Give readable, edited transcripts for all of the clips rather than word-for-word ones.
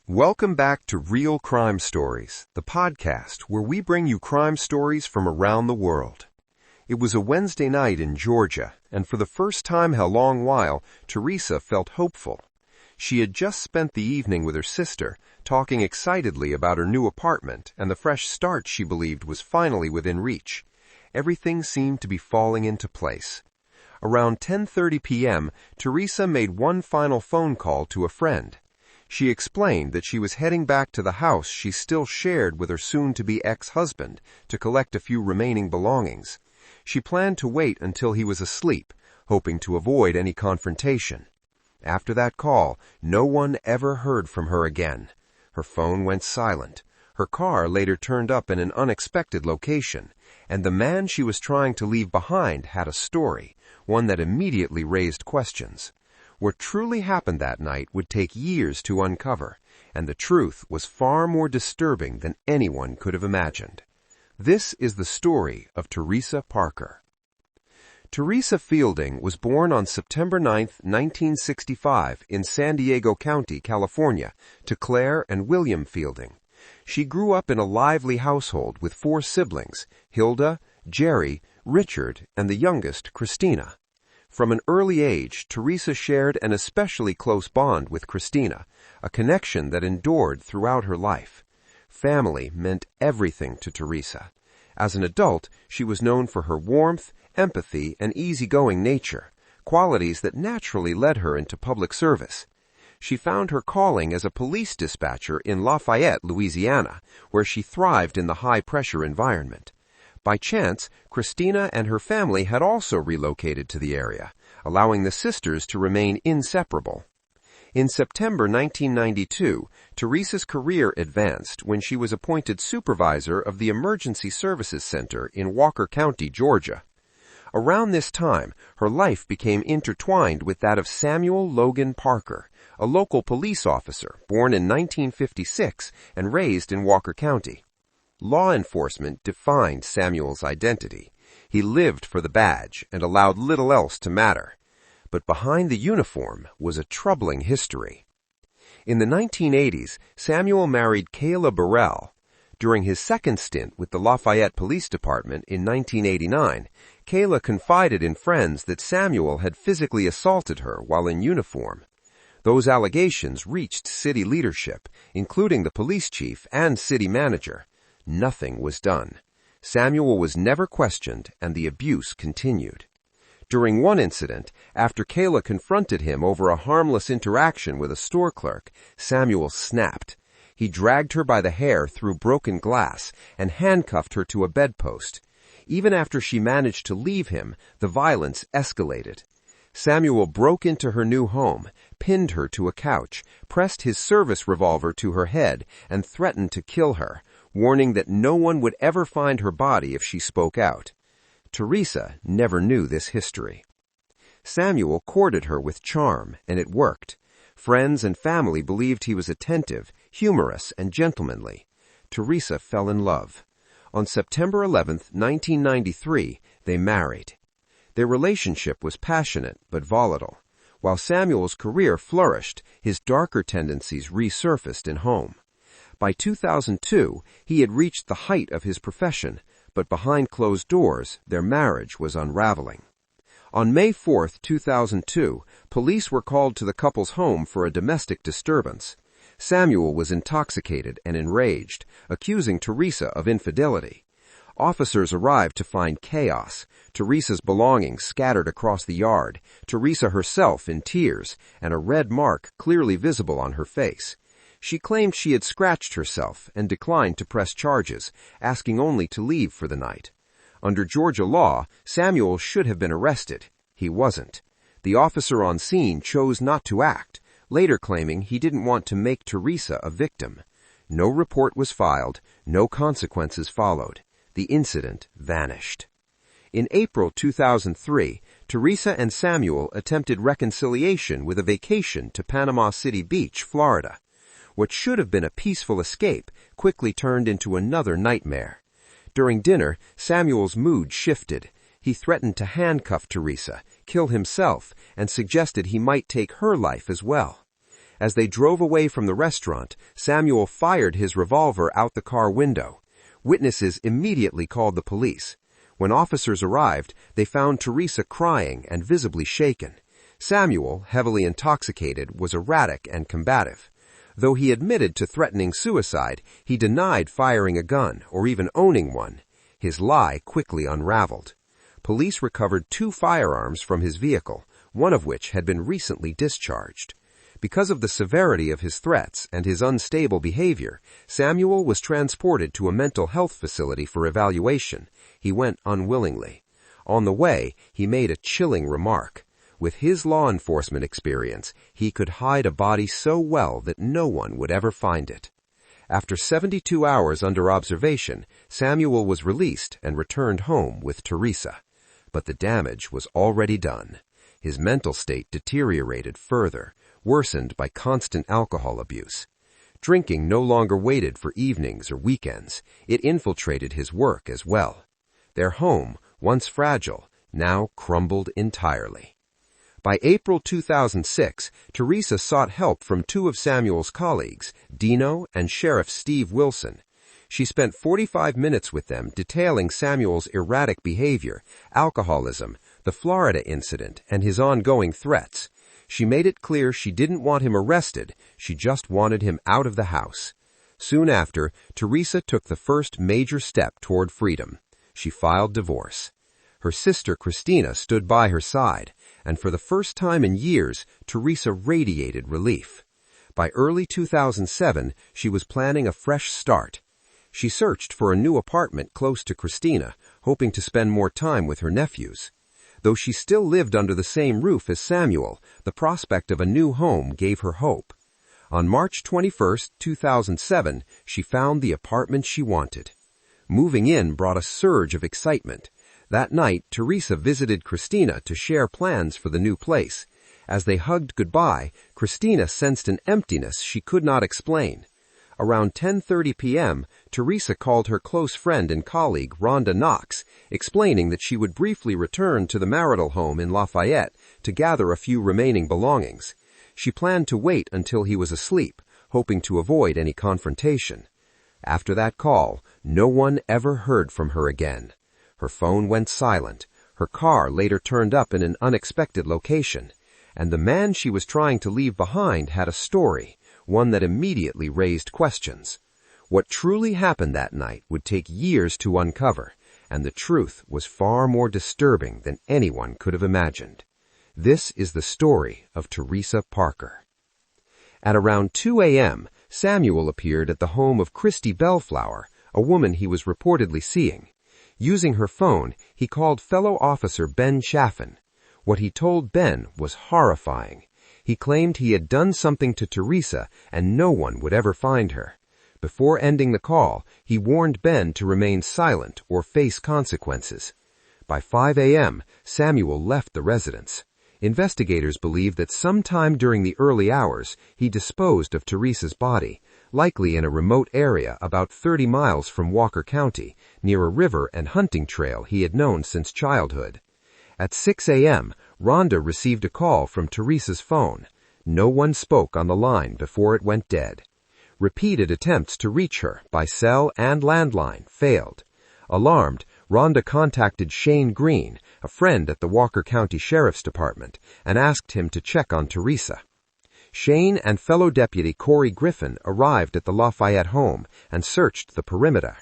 Welcome back to Real Crime Stories, the podcast where we bring you crime stories from around the world. It was a Wednesday night in Georgia, and for the first time in a long while, Teresa felt hopeful. She had just spent the evening with her sister, talking excitedly about her new apartment and the fresh start she believed was finally within reach. Everything seemed to be falling into place. Around 10:30 p.m., Teresa made one final phone call to a friend. She explained that she was heading back to the house she still shared with her soon-to-be ex-husband to collect a few remaining belongings. She planned to wait until he was asleep, hoping to avoid any confrontation. After that call, no one ever heard from her again. Her phone went silent. Her car later turned up in an unexpected location, and the man she was trying to leave behind had a story, one that immediately raised questions. What truly happened that night would take years to uncover, and the truth was far more disturbing than anyone could have imagined. This is the story of Teresa Parker. Teresa Fielding was born on September 9, 1965, in San Diego County, California, to Claire and William Fielding. She grew up in a lively household with 4 siblings, Hilda, Jerry, Richard, and the youngest, Christina. From an early age, Teresa shared an especially close bond with Christina, a connection that endured throughout her life. Family meant everything to Teresa. As an adult, she was known for her warmth, empathy, and easygoing nature, qualities that naturally led her into public service. She found her calling as a police dispatcher in Lafayette, Louisiana, where she thrived in the high-pressure environment. By chance, Christina and her family had also relocated to the area, allowing the sisters to remain inseparable. In September 1992, Teresa's career advanced when she was appointed supervisor of the Emergency Services Center in Walker County, Georgia. Around this time, her life became intertwined with that of Samuel Logan Parker, a local police officer born in 1956 and raised in Walker County. Law enforcement defined Samuel's identity. He lived for the badge and allowed little else to matter. But behind the uniform was a troubling history. In the 1980s, Samuel married Kayla Burrell. During his second stint with the Lafayette Police Department in 1989, Kayla confided in friends that Samuel had physically assaulted her while in uniform. Those allegations reached city leadership, including the police chief and city manager. Nothing was done. Samuel was never questioned, and the abuse continued. During one incident, after Kayla confronted him over a harmless interaction with a store clerk, Samuel snapped. He dragged her by the hair through broken glass and handcuffed her to a bedpost. Even after she managed to leave him, the violence escalated. Samuel broke into her new home, pinned her to a couch, pressed his service revolver to her head, and threatened to kill her, warning that no one would ever find her body if she spoke out. Teresa never knew this history. Samuel courted her with charm, and it worked. Friends and family believed he was attentive, humorous, and gentlemanly. Teresa fell in love. On September 11, 1993, they married. Their relationship was passionate but volatile. While Samuel's career flourished, his darker tendencies resurfaced in home. By 2002, he had reached the height of his profession, but behind closed doors, their marriage was unraveling. On May 4, 2002, police were called to the couple's home for a domestic disturbance. Samuel was intoxicated and enraged, accusing Teresa of infidelity. Officers arrived to find chaos, Teresa's belongings scattered across the yard, Teresa herself in tears, and a red mark clearly visible on her face. She claimed she had scratched herself and declined to press charges, asking only to leave for the night. Under Georgia law, Samuel should have been arrested. He wasn't. The officer on scene chose not to act, later claiming he didn't want to make Teresa a victim. No report was filed, no consequences followed. The incident vanished. In April 2003, Teresa and Samuel attempted reconciliation with a vacation to Panama City Beach, Florida. What should have been a peaceful escape quickly turned into another nightmare. During dinner, Samuel's mood shifted. He threatened to handcuff Teresa, kill himself, and suggested he might take her life as well. As they drove away from the restaurant, Samuel fired his revolver out the car window. Witnesses immediately called the police. When officers arrived, they found Teresa crying and visibly shaken. Samuel, heavily intoxicated, was erratic and combative. Though he admitted to threatening suicide, he denied firing a gun or even owning one. His lie quickly unraveled. Police recovered 2 firearms from his vehicle, one of which had been recently discharged. Because of the severity of his threats and his unstable behavior, Samuel was transported to a mental health facility for evaluation. He went unwillingly. On the way, he made a chilling remark. With his law enforcement experience, he could hide a body so well that no one would ever find it. After 72 hours under observation, Samuel was released and returned home with Teresa. But the damage was already done. His mental state deteriorated further, worsened by constant alcohol abuse. Drinking no longer waited for evenings or weekends. It infiltrated his work as well. Their home, once fragile, now crumbled entirely. By April 2006, Teresa sought help from 2 of Samuel's colleagues, Dino and Sheriff Steve Wilson. She spent 45 minutes with them detailing Samuel's erratic behavior, alcoholism, the Florida incident, and his ongoing threats. She made it clear she didn't want him arrested, she just wanted him out of the house. Soon after, Teresa took the first major step toward freedom. She filed divorce. Her sister Christina stood by her side, and for the first time in years, Teresa radiated relief. By early 2007, she was planning a fresh start. She searched for a new apartment close to Christina, hoping to spend more time with her nephews. Though she still lived under the same roof as Samuel, the prospect of a new home gave her hope. On March 21, 2007, she found the apartment she wanted. Moving in brought a surge of excitement. That night, Teresa visited Christina to share plans for the new place. As they hugged goodbye, Christina sensed an emptiness she could not explain. Around 10:30 p.m., Teresa called her close friend and colleague, Rhonda Knox, explaining that she would briefly return to the marital home in Lafayette to gather a few remaining belongings. She planned to wait until he was asleep, hoping to avoid any confrontation. After that call, no one ever heard from her again. Her phone went silent. Her car later turned up in an unexpected location. And the man she was trying to leave behind had a story, one that immediately raised questions. What truly happened that night would take years to uncover, and the truth was far more disturbing than anyone could have imagined. This is the story of Teresa Parker. At around 2 a.m., Samuel appeared at the home of Christy Bellflower, a woman he was reportedly seeing. Using her phone, he called fellow officer Ben Chaffin. What he told Ben was horrifying. He claimed he had done something to Teresa and no one would ever find her. Before ending the call, he warned Ben to remain silent or face consequences. By 5 a.m., Samuel left the residence. Investigators believe that sometime during the early hours, he disposed of Teresa's body, likely in a remote area about 30 miles from Walker County, near a river and hunting trail he had known since childhood. At 6 a.m., Rhonda received a call from Teresa's phone. No one spoke on the line before it went dead. Repeated attempts to reach her by cell and landline failed. Alarmed, Rhonda contacted Shane Green, a friend at the Walker County Sheriff's Department, and asked him to check on Teresa. Shane and fellow deputy Corey Griffin arrived at the Lafayette home and searched the perimeter.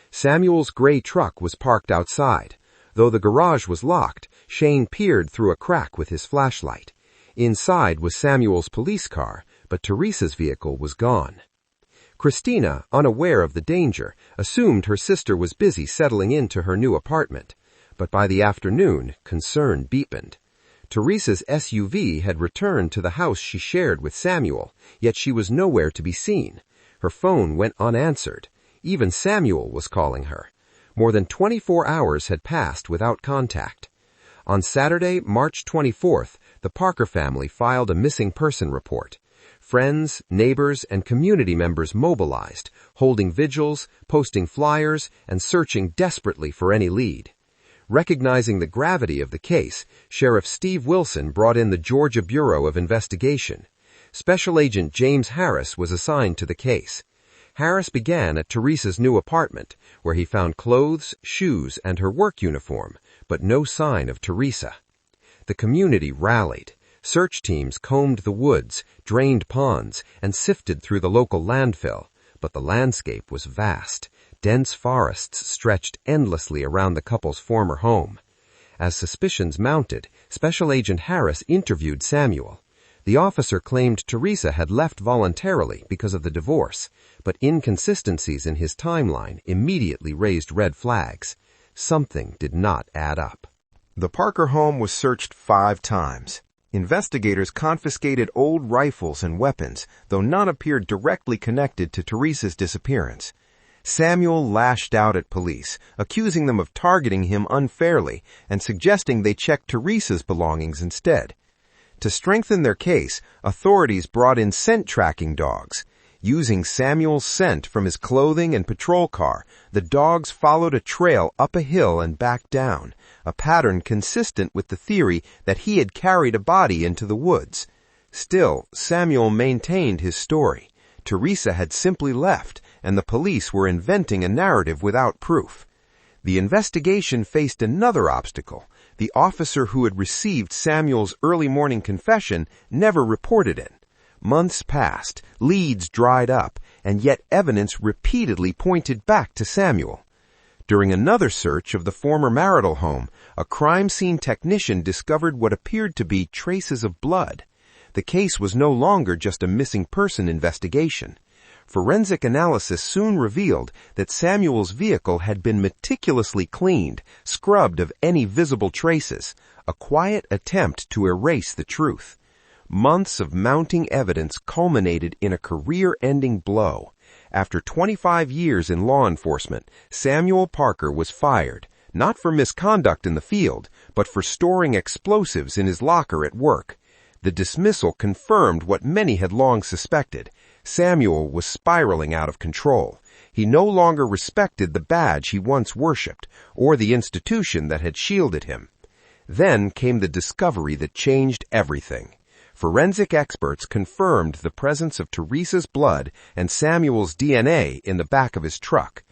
Samuel's gray truck was parked outside. Though the garage was locked, Shane peered through a crack with his flashlight. Inside was Samuel's police car, but Teresa's vehicle was gone. Christina, unaware of the danger, assumed her sister was busy settling into her new apartment. But by the afternoon, concern deepened. Teresa's SUV had returned to the house she shared with Samuel, yet she was nowhere to be seen. Her phone went unanswered. Even Samuel was calling her. More than 24 hours had passed without contact. On Saturday, March 24th, the Parker family filed a missing person report. Friends, neighbors, and community members mobilized, holding vigils, posting flyers, and searching desperately for any lead. Recognizing the gravity of the case, Sheriff Steve Wilson brought in the Georgia Bureau of Investigation. Special Agent James Harris was assigned to the case. Harris began at Teresa's new apartment, where he found clothes, shoes, and her work uniform, but no sign of Teresa. The community rallied. Search teams combed the woods, drained ponds, and sifted through the local landfill, but the landscape was vast. Dense forests stretched endlessly around the couple's former home. As suspicions mounted, Special Agent Harris interviewed Samuel. The officer claimed Teresa had left voluntarily because of the divorce, but inconsistencies in his timeline immediately raised red flags. Something did not add up. The Parker home was searched 5 times. Investigators confiscated old rifles and weapons, though none appeared directly connected to Teresa's disappearance. Samuel lashed out at police, accusing them of targeting him unfairly and suggesting they check Teresa's belongings instead. To strengthen their case, authorities brought in scent-tracking dogs. Using Samuel's scent from his clothing and patrol car, the dogs followed a trail up a hill and back down, a pattern consistent with the theory that he had carried a body into the woods. Still, Samuel maintained his story. Teresa had simply left, and the police were inventing a narrative without proof. The investigation faced another obstacle. The officer who had received Samuel's early morning confession never reported it. Months passed, leads dried up, and yet evidence repeatedly pointed back to Samuel. During another search of the former marital home, a crime scene technician discovered what appeared to be traces of blood. The case was no longer just a missing person investigation. Forensic analysis soon revealed that Samuel's vehicle had been meticulously cleaned, scrubbed of any visible traces, a quiet attempt to erase the truth. Months of mounting evidence culminated in a career-ending blow. After 25 years in law enforcement, Samuel Parker was fired, not for misconduct in the field, but for storing explosives in his locker at work. The dismissal confirmed what many had long suspected. Samuel was spiraling out of control. He no longer respected the badge he once worshipped, or the institution that had shielded him. Then came the discovery that changed everything. Forensic experts confirmed the presence of Teresa's blood and Samuel's DNA in the back of his truck.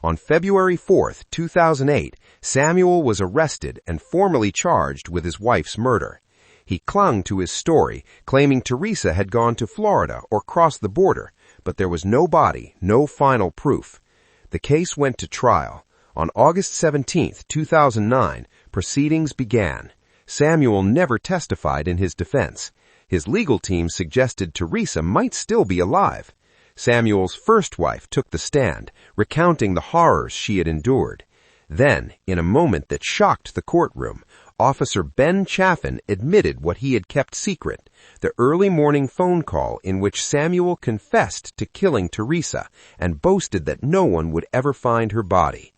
On February 4, 2008, Samuel was arrested and formally charged with his wife's murder. He clung to his story, claiming Teresa had gone to Florida or crossed the border, but there was no body, no final proof. The case went to trial. On August 17, 2009, proceedings began. Samuel never testified in his defense. His legal team suggested Teresa might still be alive. Samuel's first wife took the stand, recounting the horrors she had endured. Then, in a moment that shocked the courtroom, Officer Ben Chaffin admitted what he had kept secret, the early morning phone call in which Samuel confessed to killing Teresa and boasted that no one would ever find her body.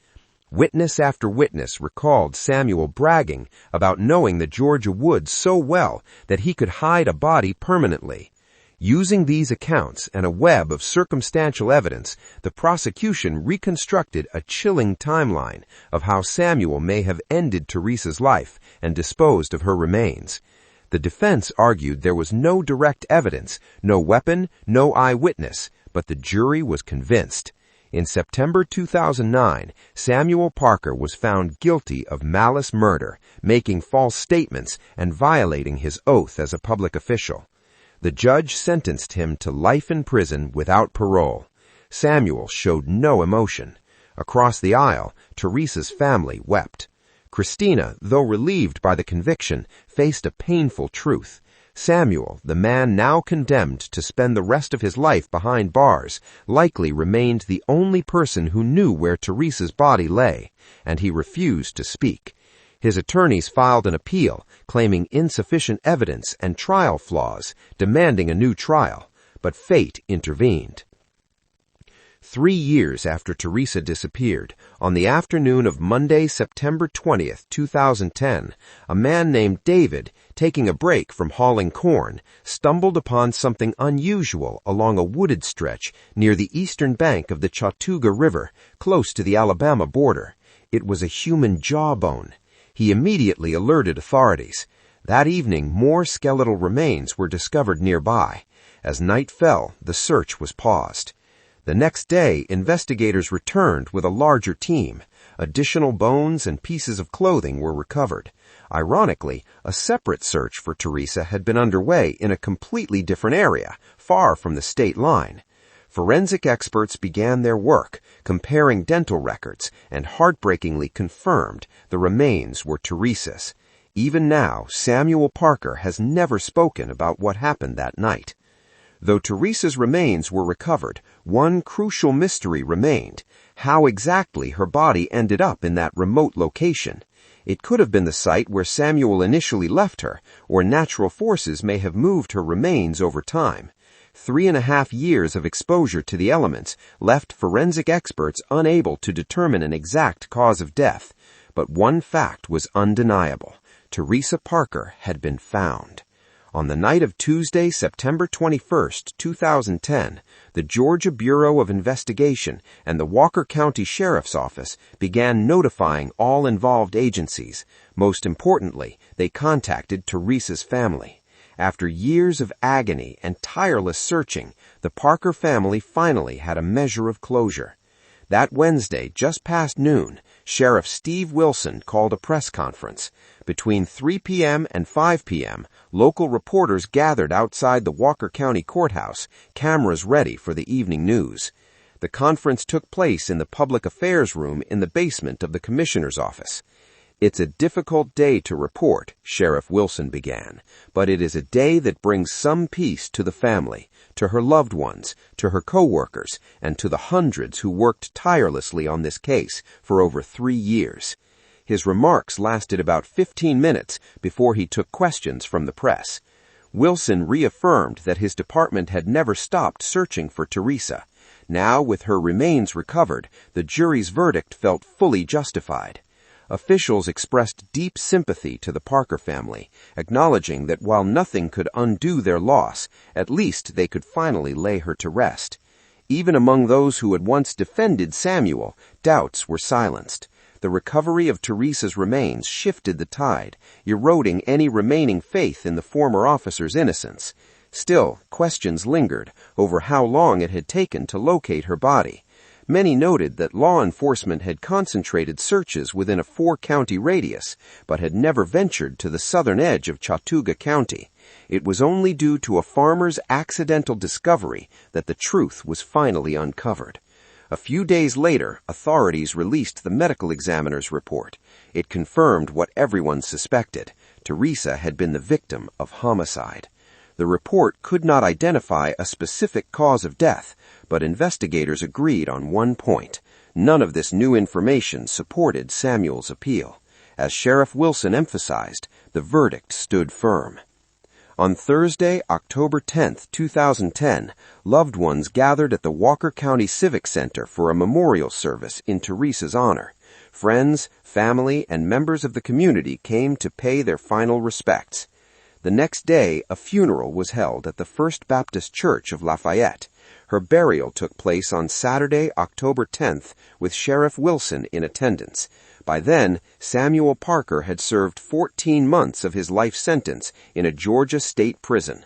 Witness after witness recalled Samuel bragging about knowing the Georgia woods so well that he could hide a body permanently. Using these accounts and a web of circumstantial evidence, the prosecution reconstructed a chilling timeline of how Samuel may have ended Teresa's life and disposed of her remains. The defense argued there was no direct evidence, no weapon, no eyewitness, but the jury was convinced. In September 2009, Samuel Parker was found guilty of malice murder, making false statements, and violating his oath as a public official. The judge sentenced him to life in prison without parole. Samuel showed no emotion. Across the aisle, Teresa's family wept. Christina, though relieved by the conviction, faced a painful truth. Samuel, the man now condemned to spend the rest of his life behind bars, likely remained the only person who knew where Teresa's body lay, and he refused to speak. His attorneys filed an appeal, claiming insufficient evidence and trial flaws, demanding a new trial, but fate intervened. 3 years after Teresa disappeared, on the afternoon of Monday, September 20th, 2010, a man named David, taking a break from hauling corn, stumbled upon something unusual along a wooded stretch near the eastern bank of the Chattooga River, close to the Alabama border. It was a human jawbone. He immediately alerted authorities. That evening, more skeletal remains were discovered nearby. As night fell, the search was paused. The next day, investigators returned with a larger team. Additional bones and pieces of clothing were recovered. Ironically, a separate search for Teresa had been underway in a completely different area, far from the state line. Forensic experts began their work, comparing dental records, and heartbreakingly confirmed the remains were Teresa's. Even now, Samuel Parker has never spoken about what happened that night. Though Teresa's remains were recovered, one crucial mystery remained: how exactly her body ended up in that remote location. It could have been the site where Samuel initially left her, or natural forces may have moved her remains over time. 3.5 years of exposure to the elements left forensic experts unable to determine an exact cause of death. But one fact was undeniable: Teresa Parker had been found. On the night of Tuesday, September 21, 2010, the Georgia Bureau of Investigation and the Walker County Sheriff's Office began notifying all involved agencies. Most importantly, they contacted Teresa's family. After years of agony and tireless searching, the Parker family finally had a measure of closure. That Wednesday, just past noon, Sheriff Steve Wilson called a press conference. Between 3 p.m. and 5 p.m., local reporters gathered outside the Walker County Courthouse, cameras ready for the evening news. The conference took place in the Public Affairs Room in the basement of the Commissioner's office. "It's a difficult day to report," Sheriff Wilson began, "but it is a day that brings some peace to the family, to her loved ones, to her co-workers, and to the hundreds who worked tirelessly on this case for over 3 years. His remarks lasted about 15 minutes before he took questions from the press. Wilson reaffirmed that his department had never stopped searching for Teresa. Now, with her remains recovered, the jury's verdict felt fully justified. Officials expressed deep sympathy to the Parker family, acknowledging that while nothing could undo their loss, at least they could finally lay her to rest. Even among those who had once defended Samuel, doubts were silenced. The recovery of Teresa's remains shifted the tide, eroding any remaining faith in the former officer's innocence. Still, questions lingered over how long it had taken to locate her body. Many noted that law enforcement had concentrated searches within a 4-county radius, but had never ventured to the southern edge of Chattooga County. It was only due to a farmer's accidental discovery that the truth was finally uncovered. A few days later, authorities released the medical examiner's report. It confirmed what everyone suspected: Teresa had been the victim of homicide. The report could not identify a specific cause of death, but investigators agreed on one point: none of this new information supported Samuel's appeal. As Sheriff Wilson emphasized, the verdict stood firm. On Thursday, October 10, 2010, loved ones gathered at the Walker County Civic Center for a memorial service in Teresa's honor. Friends, family, and members of the community came to pay their final respects. The next day, a funeral was held at the First Baptist Church of Lafayette. Her burial took place on Saturday, October 10th, with Sheriff Wilson in attendance. By then, Samuel Parker had served 14 months of his life sentence in a Georgia state prison.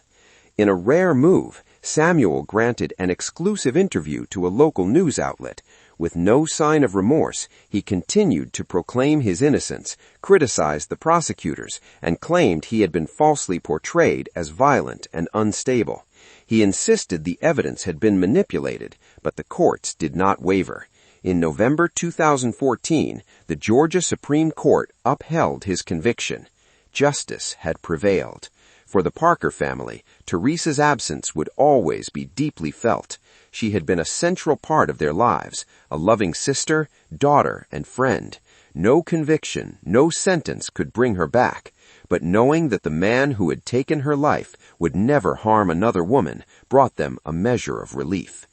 In a rare move, Samuel granted an exclusive interview to a local news outlet. With no sign of remorse, he continued to proclaim his innocence, criticized the prosecutors, and claimed he had been falsely portrayed as violent and unstable. He insisted the evidence had been manipulated, but the courts did not waver. In November 2014, the Georgia Supreme Court upheld his conviction. Justice had prevailed. For the Parker family, Teresa's absence would always be deeply felt. She had been a central part of their lives, a loving sister, daughter, and friend. No conviction, no sentence could bring her back, but knowing that the man who had taken her life would never harm another woman brought them a measure of relief.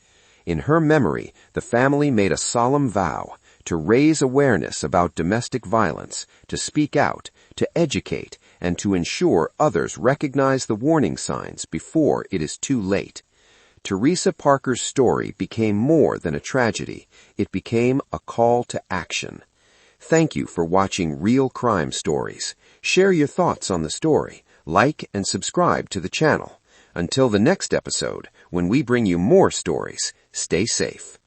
In her memory, the family made a solemn vow to raise awareness about domestic violence, to speak out, to educate, and to ensure others recognize the warning signs before it is too late. Teresa Parker's story became more than a tragedy. It became a call to action. Thank you for watching Real Crime Stories. Share your thoughts on the story, like and subscribe to the channel. Until the next episode, when we bring you more stories, stay safe.